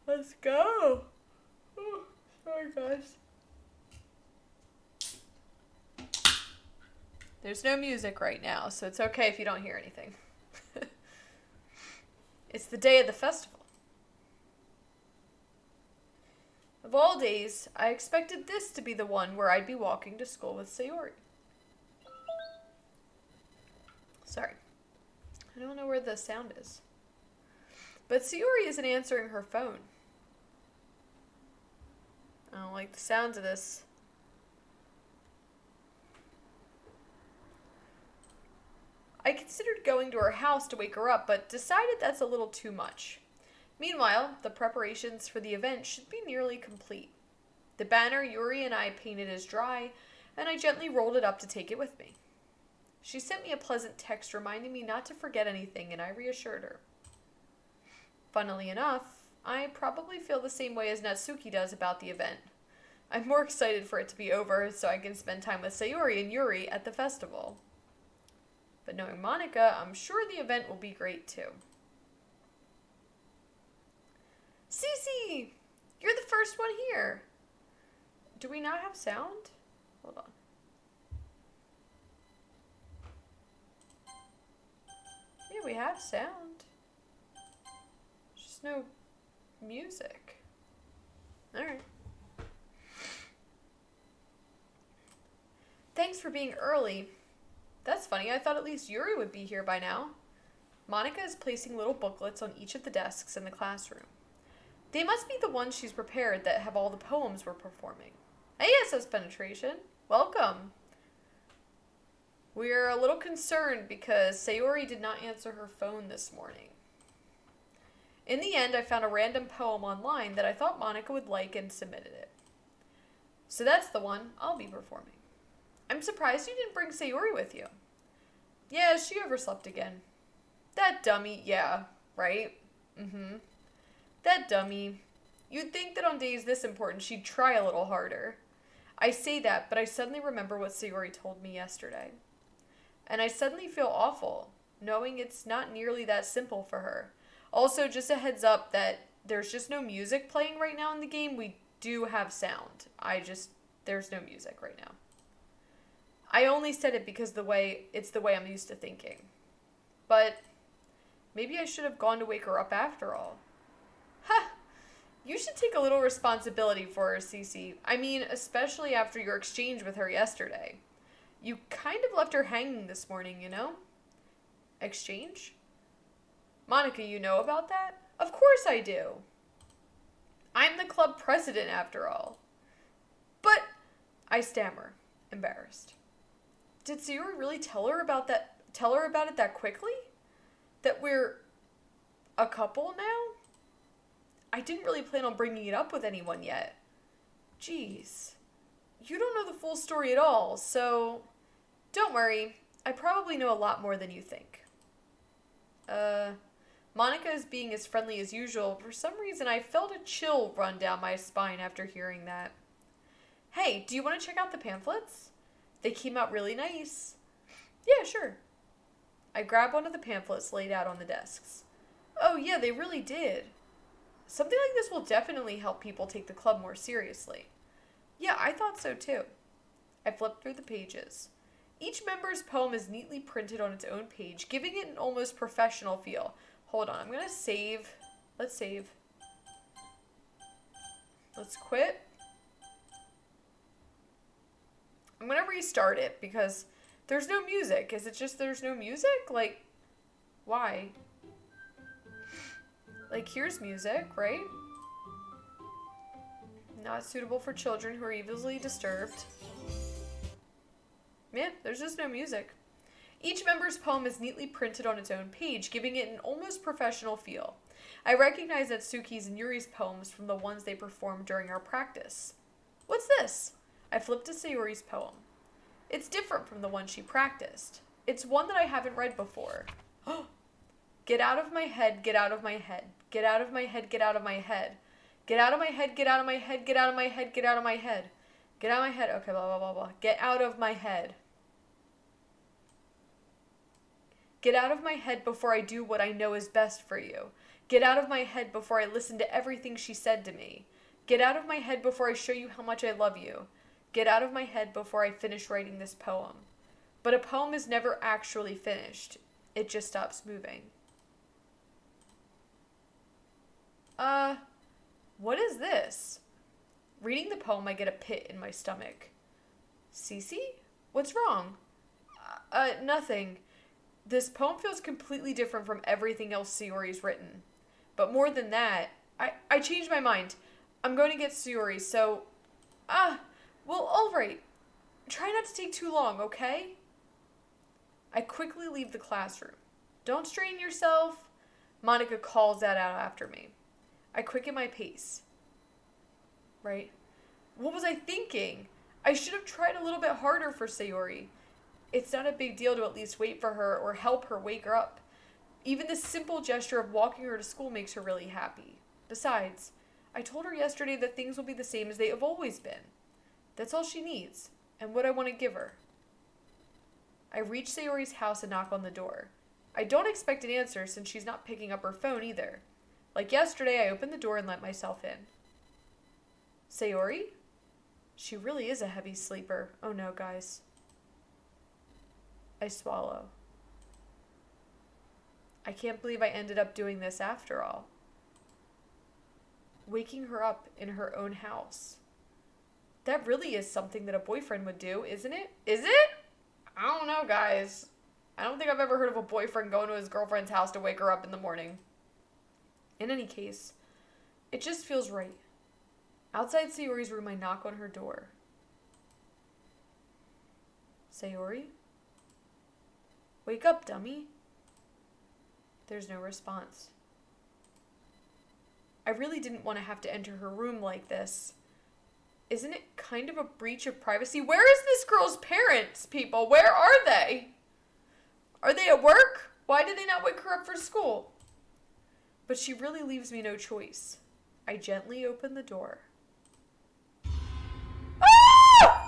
Let's go. Oh, sorry, guys. There's no music right now, so it's okay if you don't hear anything. It's the day of the festival. Of all days, I expected this to be the one where I'd be walking to school with Sayori. Sorry. I don't know where the sound is. But Sayori isn't answering her phone. I don't like the sounds of this. I considered going to her house to wake her up, but decided that's a little too much. Meanwhile, the preparations for the event should be nearly complete. The banner Yuri and I painted is dry, and I gently rolled it up to take it with me. She sent me a pleasant text reminding me not to forget anything, and I reassured her. Funnily enough, I probably feel the same way as Natsuki does about the event. I'm more excited for it to be over so I can spend time with Sayori and Yuri at the festival. But knowing Monica, I'm sure the event will be great too. Cece! You're the first one here! Do we not have sound? Hold on. Yeah, we have sound. Just no music. Alright. Thanks for being early. That's funny, I thought at least Yuri would be here by now. Monica is placing little booklets on each of the desks in the classroom. They must be the ones she's prepared that have all the poems we're performing. ASS penetration. Welcome. We're a little concerned because Sayori did not answer her phone this morning. In the end, I found a random poem online that I thought Monica would like and submitted it. So that's the one I'll be performing. I'm surprised you didn't bring Sayori with you. Yeah, she overslept again. That dummy, yeah, right? That dummy. You'd think that on days this important she'd try a little harder. I say that, but I suddenly remember what Sayori told me yesterday. And I suddenly feel awful, knowing it's not nearly that simple for her. Also, just a heads up that there's just no music playing right now in the game. We do have sound. There's no music right now. I only said it because it's the way I'm used to thinking. But maybe I should have gone to wake her up after all. Ha! You should take a little responsibility for her, Cece. I mean, especially after your exchange with her yesterday. You kind of left her hanging this morning, you know? Exchange? Monica, you know about that? Of course I do. I'm the club president, after all. But, I stammer, embarrassed. Did Sayori really tell her about it that quickly? That we're a couple now? I didn't really plan on bringing it up with anyone yet. Jeez. You don't know the full story at all, so don't worry. I probably know a lot more than you think. Monica is being as friendly as usual. For some reason, I felt a chill run down my spine after hearing that. Hey, do you want to check out the pamphlets? They came out really nice. Yeah, sure. I grab one of the pamphlets laid out on the desks. Oh yeah, they really did. Something like this will definitely help people take the club more seriously. Yeah, I thought so too. I flipped through the pages. Each member's poem is neatly printed on its own page, giving it an almost professional feel. Hold on, I'm going to save. Let's save. Let's quit. I'm going to restart it because there's no music. Is it just there's no music? Like, why? Like, here's music, right? Not suitable for children who are easily disturbed. Yeah, there's just no music. Each member's poem is neatly printed on its own page, giving it an almost professional feel. I recognize Natsuki's and Yuri's poems from the ones they performed during our practice. What's this? I flipped to Sayori's poem. It's different from the one she practiced. It's one that I haven't read before. Get out of my head, get out of my head. Get out of my head, get out of my head. Get out of my head, get out of my head, get out of my head, get out of my head. Get out of my head. Okay, blah, blah, blah, blah. Get out of my head. Get out of my head before I do what I know is best for you. Get out of my head before I listen to everything she said to me. Get out of my head before I show you how much I love you. Get out of my head before I finish writing this poem. But a poem is never actually finished. It just stops moving. What is this? Reading the poem, I get a pit in my stomach. Cece? What's wrong? Nothing. This poem feels completely different from everything else Sayori's written. But more than that, I changed my mind. I'm going to get Sayori, so... well, alright. Try not to take too long, okay? I quickly leave the classroom. Don't strain yourself. Monica calls that out after me. I quicken my pace. Right? What was I thinking? I should have tried a little bit harder for Sayori. It's not a big deal to at least wait for her or help her wake her up. Even the simple gesture of walking her to school makes her really happy. Besides, I told her yesterday that things will be the same as they have always been. That's all she needs, and what I want to give her. I reach Sayori's house and knock on the door. I don't expect an answer since she's not picking up her phone either. Like yesterday, I opened the door and let myself in. Sayori? She really is a heavy sleeper. Oh no, guys. I swallow. I can't believe I ended up doing this after all. Waking her up in her own house. That really is something that a boyfriend would do, isn't it? Is it? I don't know, guys. I don't think I've ever heard of a boyfriend going to his girlfriend's house to wake her up in the morning. In any case, it just feels right. Outside Sayori's room, I knock on her door. Sayori? Wake up, dummy. There's no response. I really didn't want to have to enter her room like this. Isn't it kind of a breach of privacy? Where is this girl's parents, people? Where are they? Are they at work? Why did they not wake her up for school? But she really leaves me no choice. I gently open the door. Ah!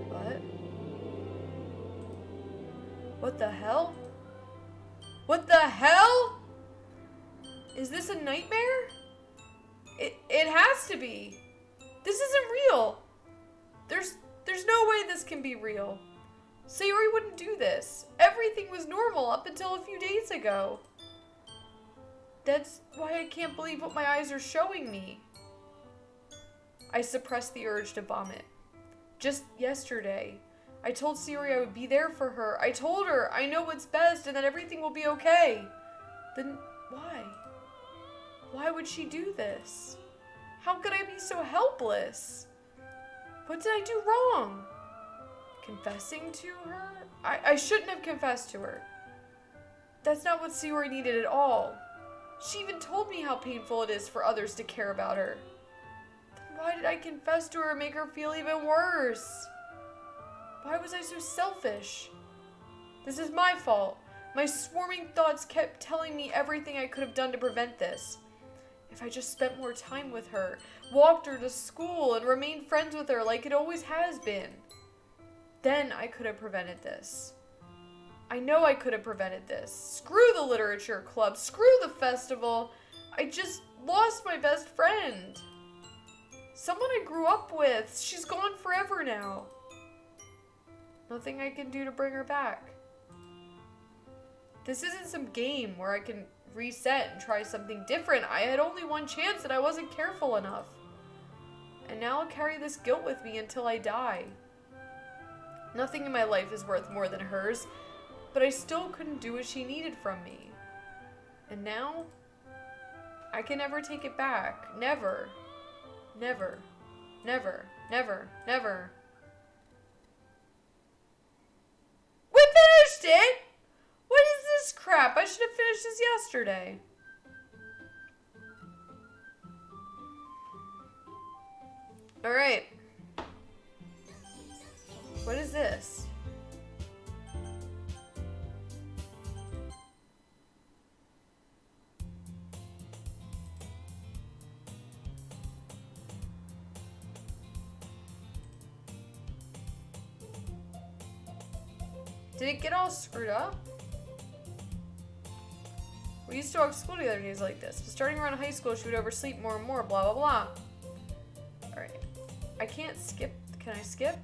What? What the hell? What the hell? Is this a nightmare? It has to be. This isn't real. There's no way this can be real. Sayori wouldn't do this. Everything was normal up until a few days ago. That's why I can't believe what my eyes are showing me. I suppress the urge to vomit. Just yesterday, I told Sayori I would be there for her. I told her I know what's best and that everything will be okay. Then why? Why would she do this? How could I be so helpless? What did I do wrong? Confessing to her? I shouldn't have confessed to her. That's not what Sayori needed at all. She even told me how painful it is for others to care about her. Then why did I confess to her and make her feel even worse? Why was I so selfish? This is my fault. My swarming thoughts kept telling me everything I could have done to prevent this. If I just spent more time with her, walked her to school, and remained friends with her like it always has been, then I could have prevented this. I know I could have prevented this. Screw the literature club. Screw the festival. I just lost my best friend. Someone I grew up with. She's gone forever now. Nothing I can do to bring her back. This isn't some game where I can reset and try something different. I had only one chance and I wasn't careful enough. And now I'll carry this guilt with me until I die. Nothing in my life is worth more than hers, but I still couldn't do what she needed from me. And now, I can never take it back. Never. Never. Never. Never. Never. We finished it! What is this crap? I should have finished this yesterday. Alright. What is this? Did it get all screwed up? We used to walk to school together days like this. But starting around high school, she would oversleep more and more, blah, blah, blah. Alright. I can't skip. Can I skip?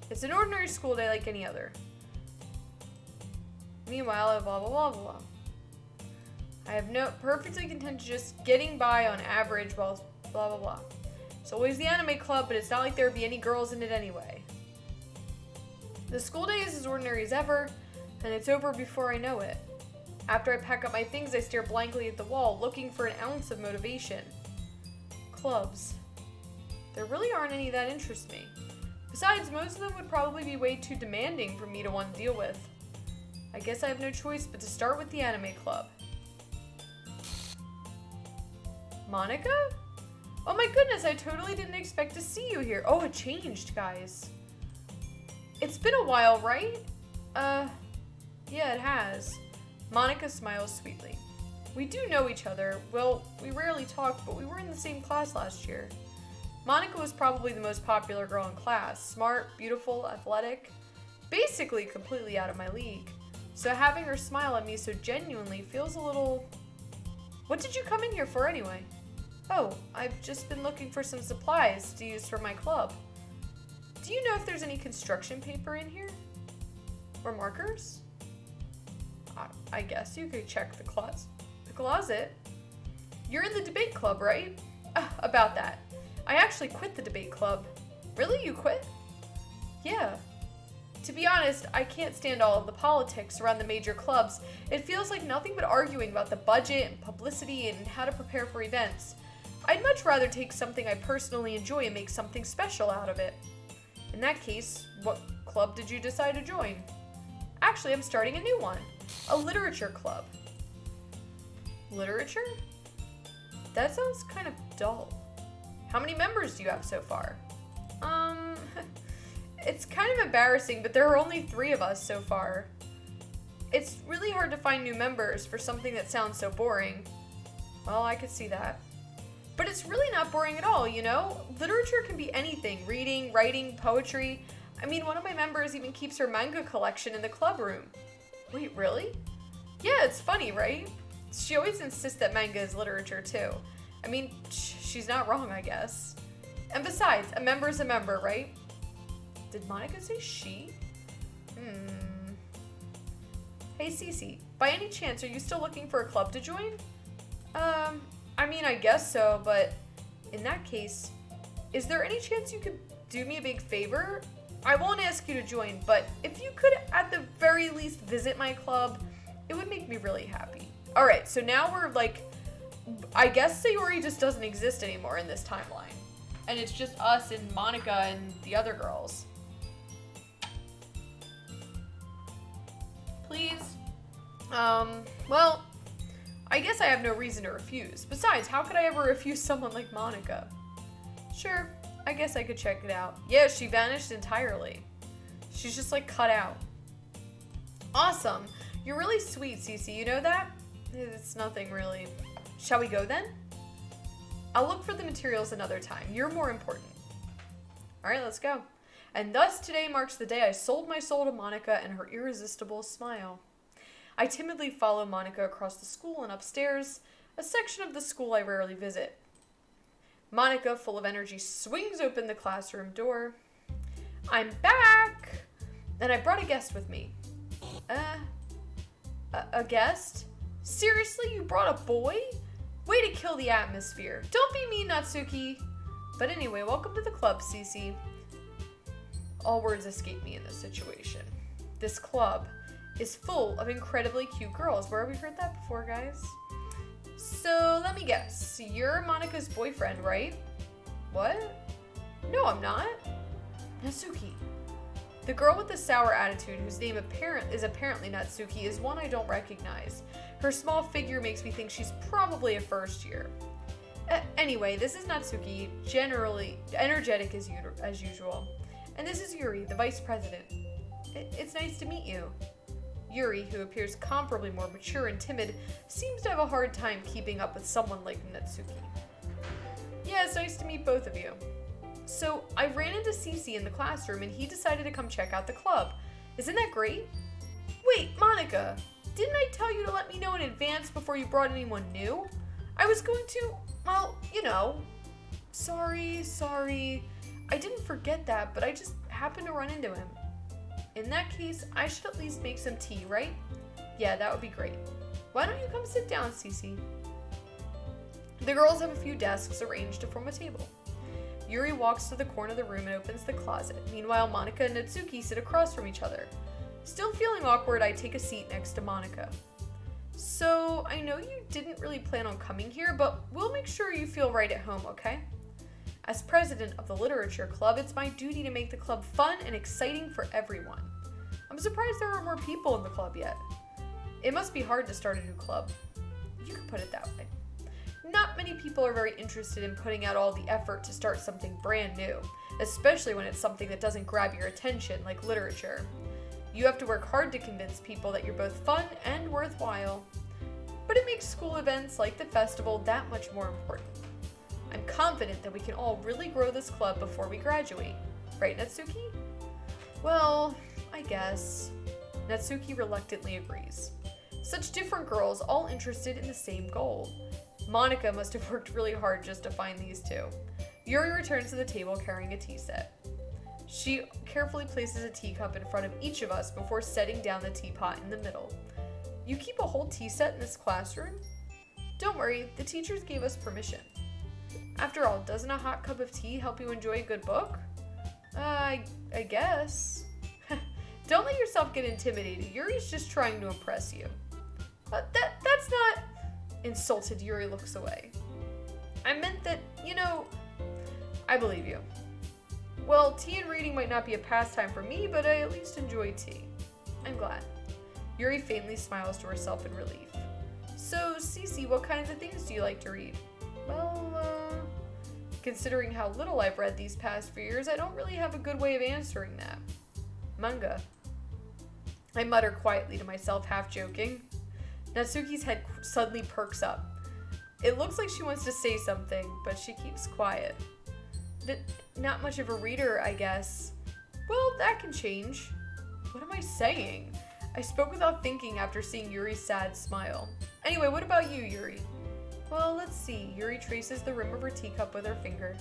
It's an ordinary school day like any other. Meanwhile, blah, blah, blah, blah. I have no perfectly content just getting by on average while blah, blah, blah. It's always the anime club, but it's not like there would be any girls in it anyway. The school day is as ordinary as ever, and it's over before I know it. After I pack up my things, I stare blankly at the wall, looking for an ounce of motivation. Clubs. There really aren't any that interest me. Besides, most of them would probably be way too demanding for me to want to deal with. I guess I have no choice but to start with the anime club. Monica? Oh my goodness, I totally didn't expect to see you here. Oh, it changed, guys. It's been a while, right? Yeah, it has. Monica smiles sweetly. We do know each other. Well, we rarely talk, but we were in the same class last year. Monica was probably the most popular girl in class. Smart, beautiful, athletic. Basically completely out of my league. So having her smile at me so genuinely feels a little... What did you come in here for anyway? Oh, I've just been looking for some supplies to use for my club. Do you know if there's any construction paper in here? Or markers? I guess you could check the closet. You're in the debate club, right? About that. I actually quit the debate club. Really? You quit? Yeah. To be honest, I can't stand all of the politics around the major clubs. It feels like nothing but arguing about the budget and publicity and how to prepare for events. I'd much rather take something I personally enjoy and make something special out of it. In that case, what club did you decide to join? Actually, I'm starting a new one. A literature club. Literature? That sounds kind of dull. How many members do you have so far? It's kind of embarrassing, but there are only 3 of us so far. It's really hard to find new members for something that sounds so boring. Well, I could see that. But it's really not boring at all, you know? Literature can be anything. Reading, writing, poetry. I mean, one of my members even keeps her manga collection in the club room. Wait, really? Yeah, it's funny, right? She always insists that manga is literature, too. I mean, she's not wrong, I guess. And besides, a member is a member, right? Did Monica say she? Hey, Cece, by any chance, are you still looking for a club to join? I mean, I guess so, but in that case, is there any chance you could do me a big favor? I won't ask you to join, but if you could at the very least visit my club, it would make me really happy. All right, so now we're like, I guess Sayori just doesn't exist anymore in this timeline. And it's just us and Monica and the other girls. Please? Well, I guess I have no reason to refuse. Besides, how could I ever refuse someone like Monica? Sure, I guess I could check it out. Yeah, she vanished entirely. She's just like cut out. Awesome. You're really sweet, Cece. You know that? It's nothing really. Shall we go then? I'll look for the materials another time. You're more important. All right, let's go. And thus today marks the day I sold my soul to Monica and her irresistible smile. I timidly follow Monica across the school and upstairs, a section of the school I rarely visit. Monica, full of energy, swings open the classroom door. I'm back! And I brought a guest with me. A guest? Seriously, you brought a boy? Way to kill the atmosphere. Don't be mean, Natsuki. But anyway, welcome to the club, Cece. All words escape me in this situation. This club is full of incredibly cute girls. Where have we heard that before, guys? So, let me guess. You're Monica's boyfriend, right? What? No, I'm not. Natsuki. The girl with the sour attitude, whose name is apparently Natsuki, is one I don't recognize. Her small figure makes me think she's probably a first year. Anyway, this is Natsuki, generally energetic as usual. And this is Yuri, the vice president. It's nice to meet you. Yuri, who appears comparably more mature and timid, seems to have a hard time keeping up with someone like Natsuki. Yeah, it's nice to meet both of you. So, I ran into Cece in the classroom and he decided to come check out the club. Isn't that great? Wait, Monica, didn't I tell you to let me know in advance before you brought anyone new? I was going to, well, you know. Sorry. I didn't forget that, but I just happened to run into him. In that case, I should at least make some tea, right? Yeah, that would be great. Why don't you come sit down, Cece? The girls have a few desks arranged to form a table. Yuri walks to the corner of the room and opens the closet. Meanwhile, Monica and Natsuki sit across from each other. Still feeling awkward, I take a seat next to Monica. So, I know you didn't really plan on coming here, but we'll make sure you feel right at home, okay? As president of the literature club, it's my duty to make the club fun and exciting for everyone. I'm surprised there aren't more people in the club yet. It must be hard to start a new club. You could put it that way. Not many people are very interested in putting out all the effort to start something brand new, especially when it's something that doesn't grab your attention, like literature. You have to work hard to convince people that you're both fun and worthwhile. But it makes school events like the festival that much more important. I'm confident that we can all really grow this club before we graduate. Right, Natsuki? Well, I guess. Natsuki reluctantly agrees. Such different girls, all interested in the same goal. Monica must have worked really hard just to find these two. Yuri returns to the table carrying a tea set. She carefully places a teacup in front of each of us before setting down the teapot in the middle. You keep a whole tea set in this classroom? Don't worry, the teachers gave us permission. After all, doesn't a hot cup of tea help you enjoy a good book? I guess. Don't let yourself get intimidated. Yuri's just trying to impress you. That's not... Insulted, Yuri looks away. I meant that, I believe you. Well, tea and reading might not be a pastime for me, but I at least enjoy tea. I'm glad. Yuri faintly smiles to herself in relief. So, Cece, what kinds of things do you like to read? Well, considering how little I've read these past few years, I don't really have a good way of answering that. Manga. I mutter quietly to myself, half joking. Natsuki's head suddenly perks up. It looks like she wants to say something, but she keeps quiet. Not much of a reader, I guess. Well, that can change. What am I saying? I spoke without thinking after seeing Yuri's sad smile. Anyway, what about you, Yuri? Well, let's see. Yuri traces the rim of her teacup with her finger.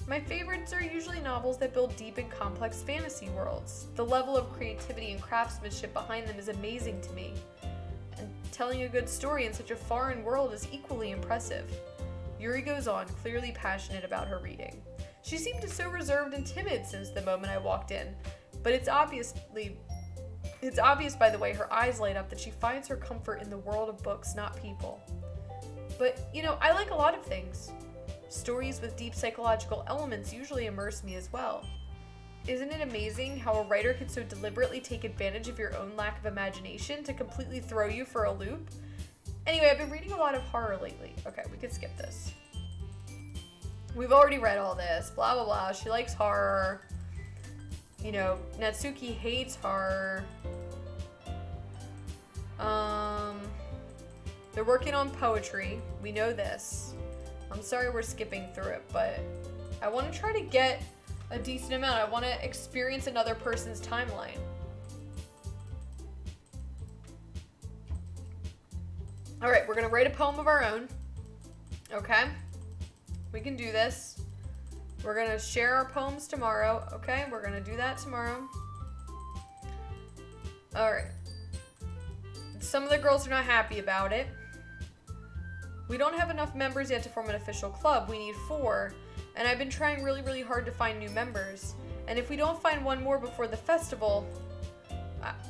My favorites are usually novels that build deep and complex fantasy worlds. The level of creativity and craftsmanship behind them is amazing to me. And telling a good story in such a foreign world is equally impressive. Yuri goes on, clearly passionate about her reading. She seemed so reserved and timid since the moment I walked in, but it's obvious by the way her eyes light up that she finds her comfort in the world of books, not people. But, I like a lot of things. Stories with deep psychological elements usually immerse me as well. Isn't it amazing how a writer can so deliberately take advantage of your own lack of imagination to completely throw you for a loop? Anyway, I've been reading a lot of horror lately. Okay, we can skip this. We've already read all this, blah, blah, blah. She likes horror. Natsuki hates horror. They're working on poetry. We know this. I'm sorry we're skipping through it, but I want to try to get a decent amount. I want to experience another person's timeline. All right, we're going to write a poem of our own. Okay? We can do this. We're going to share our poems tomorrow. Okay? We're going to do that tomorrow. All right. Some of the girls are not happy about it. We don't have enough members yet to form an official club. We need 4. And I've been trying really, really hard to find new members. And if we don't find one more before the festival,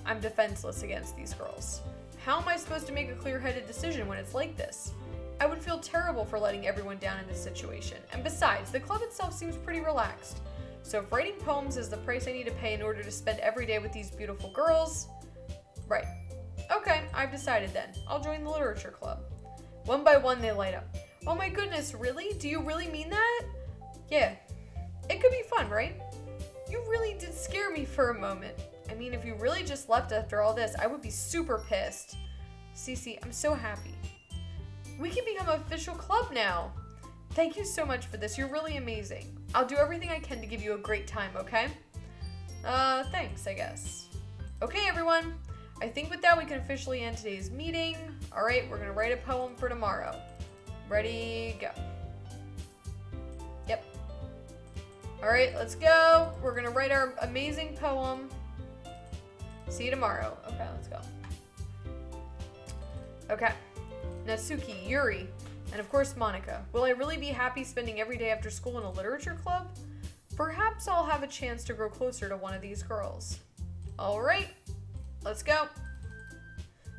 I'm defenseless against these girls. How am I supposed to make a clear-headed decision when it's like this? I would feel terrible for letting everyone down in this situation. And besides, the club itself seems pretty relaxed. So if writing poems is the price I need to pay in order to spend every day with these beautiful girls... Right. Okay, I've decided then. I'll join the literature club. One by one, they light up. Oh my goodness, really? Do you really mean that? Yeah. It could be fun, right? You really did scare me for a moment. I mean, if you really just left after all this, I would be super pissed. Cece, I'm so happy. We can become an official club now. Thank you so much for this. You're really amazing. I'll do everything I can to give you a great time, okay? Thanks, I guess. Okay, everyone. I think with that we can officially end today's meeting. All right, we're gonna write a poem for tomorrow. Ready, go. Yep. All right, let's go. We're gonna write our amazing poem. See you tomorrow. Okay, let's go. Okay. Natsuki, Yuri, and of course Monica. Will I really be happy spending every day after school in a literature club? Perhaps I'll have a chance to grow closer to one of these girls. All right, let's go.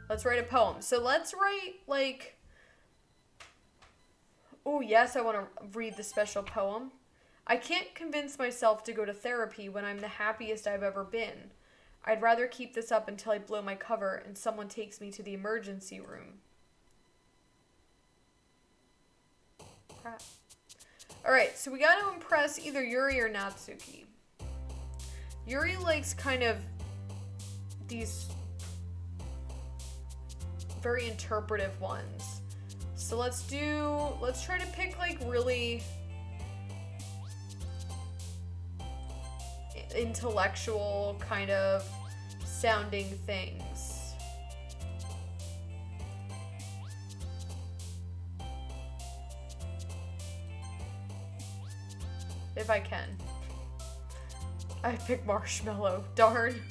Let's write a poem. So let's write like, oh yes, I want to read the special poem. I can't convince myself to go to therapy when I'm the happiest I've ever been. I'd rather keep this up until I blow my cover and someone takes me to the emergency room. Crap. Alright, so we gotta impress either Yuri or Natsuki. Yuri likes kind of these very interpretive ones. So let's try to pick like really intellectual kind of sounding things. If I can. I picked marshmallow. Darn.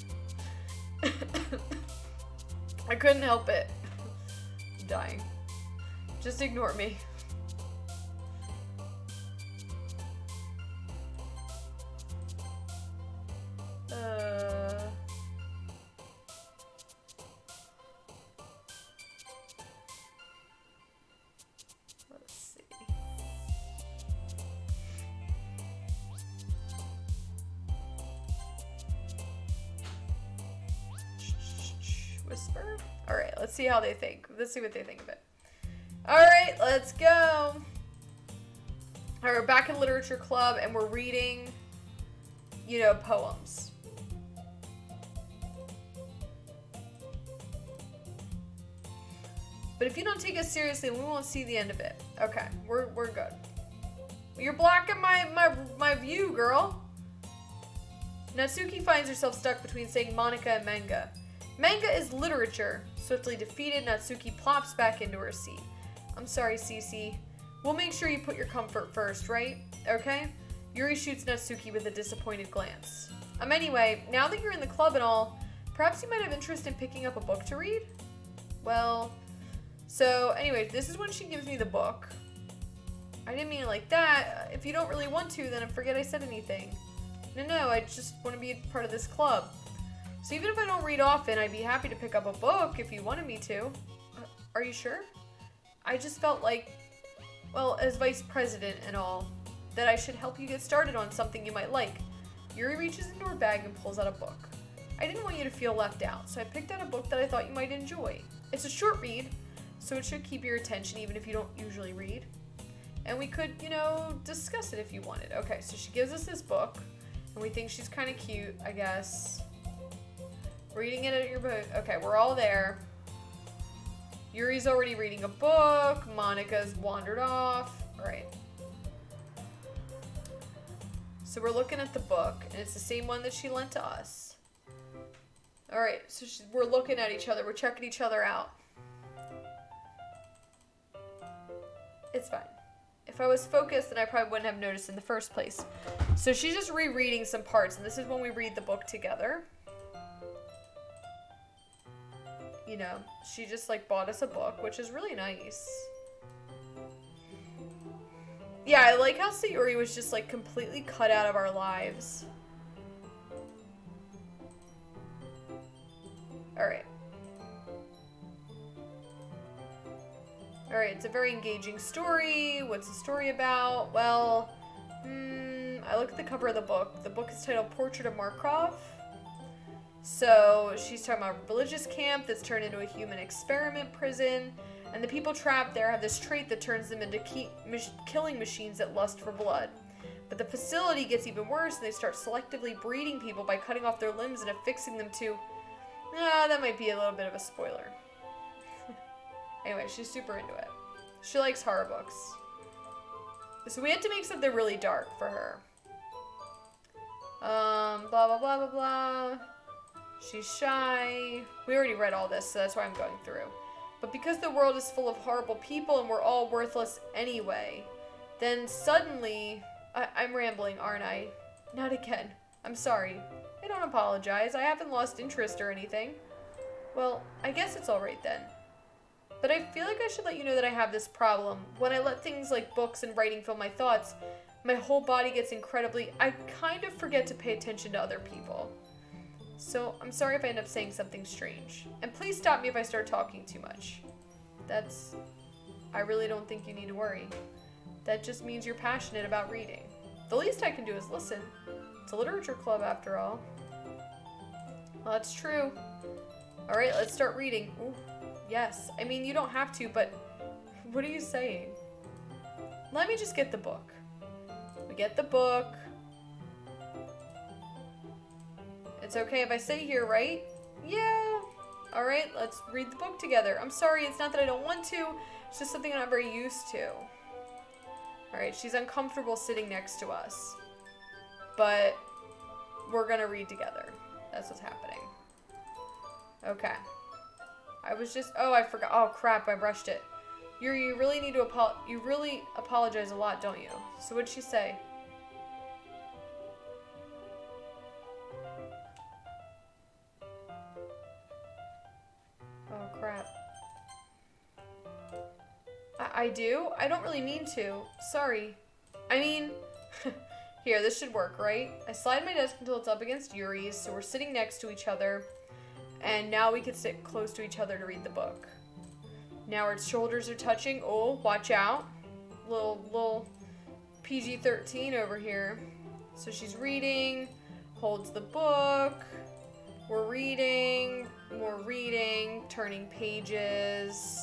I couldn't help it. I'm dying. Just ignore me. Let's see. Whisper? Alright, let's see how they think. Let's see what they think of it. Alright, let's go. Alright, we're back in literature club and we're reading, you know, poems. But if you don't take us seriously, we won't see the end of it. Okay, we're good. You're blocking my view, girl. Natsuki finds herself stuck between saying Monica and manga. Manga is literature. Swiftly defeated, Natsuki plops back into her seat. I'm sorry, Cece. We'll make sure you put your comfort first, right? Okay? Yuri shoots Natsuki with a disappointed glance. Anyway, now that you're in the club and all, perhaps you might have interest in picking up a book to read? Well, so anyway, this is when she gives me the book. I didn't mean it like that. If you don't really want to, then forget I said anything. No, I just want to be a part of this club. So even if I don't read often, I'd be happy to pick up a book if you wanted me to. Are you sure? I just felt like, well, as vice president and all, that I should help you get started on something you might like. Yuri reaches into her bag and pulls out a book. I didn't want you to feel left out, so I picked out a book that I thought you might enjoy. It's a short read, so it should keep your attention even if you don't usually read. And we could, you know, discuss it if you wanted. Okay, so she gives us this book, and we think she's kind of cute, I guess. Reading it at your book. Okay, we're all there. Yuri's already reading a book. Monica's wandered off. All right. So we're looking at the book, and it's the same one that she lent to us. All right, so we're looking at each other. We're checking each other out. It's fine. If I was focused, then I probably wouldn't have noticed in the first place. So she's just rereading some parts, and this is when we read the book together. You know, she just like bought us a book, which is really nice. Yeah, I like how Sayuri was just like completely cut out of our lives. Alright. Alright, it's a very engaging story. What's the story about? Well, I look at the cover of the book. The book is titled Portrait of Markov. So she's talking about a religious camp that's turned into a human experiment prison, and the people trapped there have this trait that turns them into killing machines that lust for blood. But the facility gets even worse, and they start selectively breeding people by cutting off their limbs and affixing them to... that might be a little bit of a spoiler. Anyway, she's super into it. She likes horror books. So we had to make something really dark for her. Blah, blah, blah, blah, blah. She's shy. We already read all this, so that's why I'm going through. But because the world is full of horrible people and we're all worthless anyway, then suddenly... I'm rambling, aren't I? Not again. I'm sorry. I don't apologize. I haven't lost interest or anything. Well, I guess it's alright then. But I feel like I should let you know that I have this problem. When I let things like books and writing fill my thoughts, my whole body gets incredibly... I kind of forget to pay attention to other people. So I'm sorry if I end up saying something strange. And please stop me if I start talking too much. That's... I really don't think you need to worry. That just means you're passionate about reading. The least I can do is listen. It's a literature club after all. Well, that's true. Alright, let's start reading. Ooh, yes. I mean, you don't have to, but what are you saying? Let me just get the book. We get the book. It's okay if I sit here, right? Yeah. Alright, let's read the book together. I'm sorry, it's not that I don't want to. It's just something I'm not very used to. Alright, she's uncomfortable sitting next to us. But we're gonna read together. That's what's happening. Okay. I was just... Oh, I forgot. Oh, crap, I brushed it. You really need to you really apologize a lot, don't you? So what'd she say? Oh, crap. I do? I don't really mean to. Sorry. I mean... Here, this should work, right? I slide my desk until it's up against Yuri's, so we're sitting next to each other. And now we can sit close to each other to read the book. Now our shoulders are touching. Oh, watch out. Little PG-13 over here. So she's reading, holds the book. We're reading, more reading, turning pages.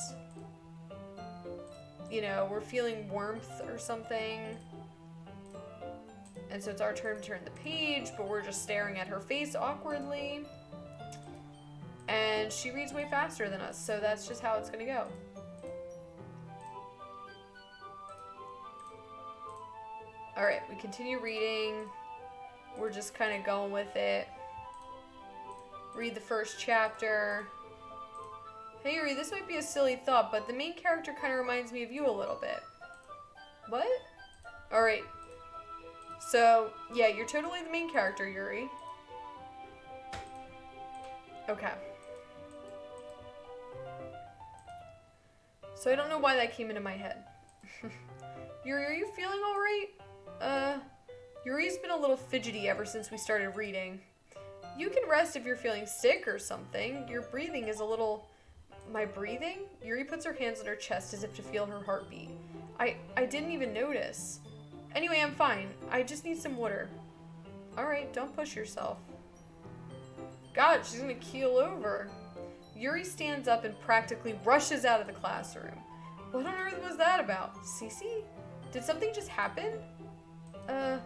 You know, we're feeling warmth or something. And so it's our turn to turn the page, but we're just staring at her face awkwardly. And she reads way faster than us, so that's just how it's gonna go. Alright, we continue reading. We're just kind of going with it. Read the first chapter. Hey Yuri, this might be a silly thought, but the main character kind of reminds me of you a little bit. What? Alright. So, yeah, you're totally the main character, Yuri. Okay. So I don't know why that came into my head. Yuri, are you feeling alright? Yuri's been a little fidgety ever since we started reading. You can rest if you're feeling sick or something. Your breathing is a little... My breathing? Yuri puts her hands on her chest as if to feel her heartbeat. I didn't even notice. Anyway, I'm fine. I just need some water. Alright, don't push yourself. God, she's gonna keel over. Yuri stands up and practically rushes out of the classroom. What on earth was that about? Cece? Did something just happen? I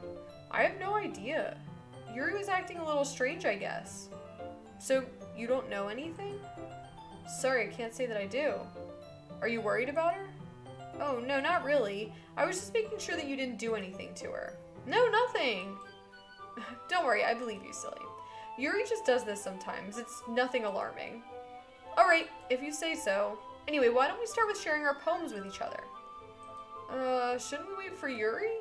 have no idea. Yuri was acting a little strange, I guess. So, you don't know anything? Sorry, I can't say that I do. Are you worried about her? Oh, no, not really. I was just making sure that you didn't do anything to her. No, nothing. Don't worry, I believe you, silly. Yuri just does this sometimes. It's nothing alarming. Alright, if you say so. Anyway, why don't we start with sharing our poems with each other? Shouldn't we wait for Yuri?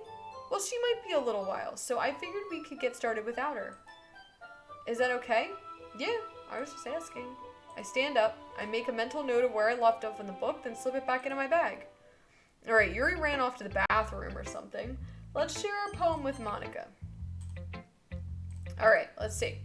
Well, she might be a little while, so I figured we could get started without her. Is that okay? Yeah, I was just asking. I stand up, I make a mental note of where I left off in the book, then slip it back into my bag. Alright, Yuri ran off to the bathroom or something. Let's share our poem with Monica. Alright, let's see.